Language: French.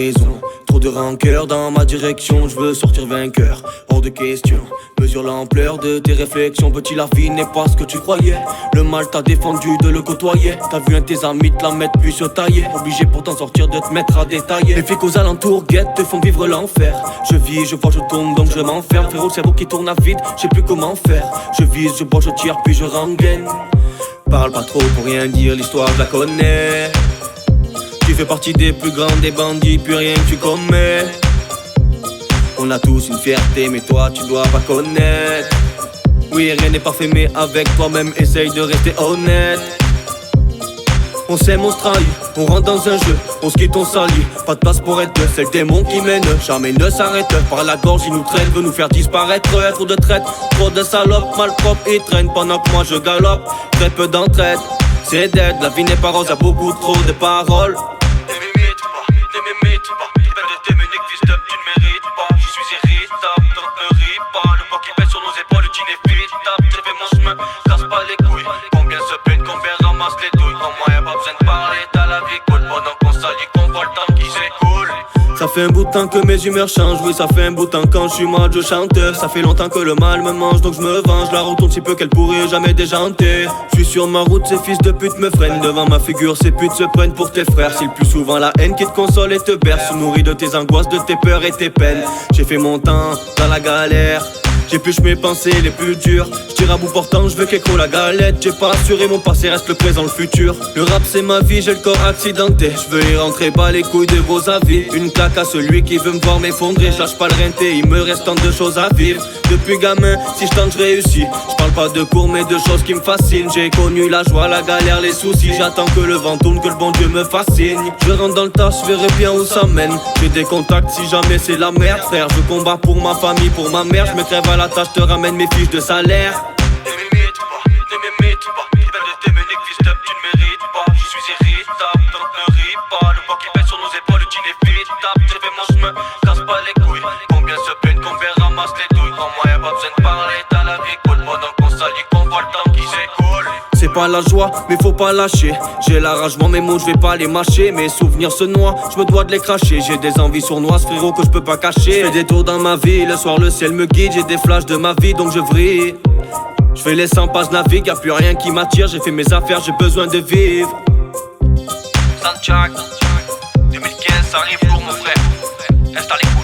raison. Trop de rancœur dans ma direction, je veux sortir vainqueur. Hors de question, mesure l'ampleur de tes réflexions. Petit, la vie n'est pas ce que tu croyais. Le mal t'a défendu de le côtoyer. T'as vu un de tes amis te la mettre puis se tailler. Obligé pour t'en sortir de te mettre à détailler. Les flics aux alentours guettent, te font vivre l'enfer. Je vis, je vois, je tourne donc je m'enferme. Frérot, le cerveau qui tourne à vide, je sais plus comment faire. Je vise, je bois, je tire puis je rengaine. Parle pas trop pour rien dire, l'histoire je la connais. Tu fais partie des plus grands des bandits, puis rien que tu commets. On a tous une fierté, mais toi tu dois pas connaître. Oui, rien n'est parfait, mais avec toi-même essaye de rester honnête. On s'aime, on se trahit, on rentre dans un jeu, on se quitte, on s'allie. Pas de place pour être deux, c'est le démon qui mène. Jamais ne s'arrête, par la gorge il nous traîne. Veut nous faire disparaître, trop de traite. Trop de salopes, malpropres, ils traînent. Pendant que moi je galope, très peu d'entraide. C'est dead, la vie n'est pas rose, y'a beaucoup trop de paroles. Ne m'imite pas, belle de tes méniques, fils d'up, tu ne mérites pas. Je suis irritable, donc ne ris pas. Le poids qui pèse sur nos épaules est inévitable. J'ai fait mon chemin, casse pas les couilles. Combien se pète, combien ramasse les douilles. Pour moi y'a pas besoin de parler, t'as la vie cool. Pendant qu'on s'allie, qu'on voit le temps qui s'écoule. Ça fait un bout de temps que mes humeurs changent, oui ça fait un bout de temps quand je suis mal je chante. Ça fait longtemps que le mal me mange donc je me venge. La retourne si peu qu'elle pourrait jamais déjanter. Je suis sur ma route, ces fils de pute me freinent. Devant ma figure, ces putes se prennent pour tes frères. C'est le plus souvent la haine qui te console et te berce. Nourri de tes angoisses, de tes peurs et tes peines. J'ai fait mon temps dans la galère. J'épluche mes pensées les plus dures. J'tire à bout portant, j'veux qu'écho la galette. J'ai pas assuré mon passé, reste le présent, le futur. Le rap c'est ma vie, j'ai le corps accidenté. J'veux y rentrer, pas les couilles de vos avis. Une claque à celui qui veut me voir m'effondrer. J'lâche pas le rinté, il me reste tant de choses à vivre. Depuis gamin, si j'tente j'réussis. J'parle pas de cours mais de choses qui me fascinent. J'ai connu la joie, la galère, les soucis. J'attends que le vent tourne, que le bon Dieu me fascine. Je rentre dans le tas, j'verrai bien où ça mène. J'ai des contacts si jamais c'est la merde, frère. Je combats pour ma famille, pour ma mère. J'me crève à la tâche, te ramène mes fiches de salaire. Ne m'imite pas, belle de tes méniques, fils d'up, tu ne mérites pas. Je suis irritable, donc ne ris pas. Le poids qui pèse sur nos épaules est inévitable. J'ai fait mon chemin, casse pas les couilles. Combien se pète, combien ramasse les douilles. Pour moi y'a pas besoin de parler, t'as la vie cool. Pendant qu'on s'allie, qu'on voit le temps qui s'écoule. C'est pas la joie, mais faut pas lâcher. J'ai l'arrangement, mes mots, je vais pas les mâcher. Mes souvenirs se noient, je me dois de les cracher. J'ai des envies sournoises, frérot, que je peux pas cacher. J'fais des tours dans ma vie, le soir le ciel me guide. J'ai des flashs de ma vie, donc je vrille. J'fais les 100 pages navigue, y'a plus rien qui m'attire. J'ai fait mes affaires, j'ai besoin de vivre. Santiago, 2015, ça arrive lourd mon frère. Installez-vous.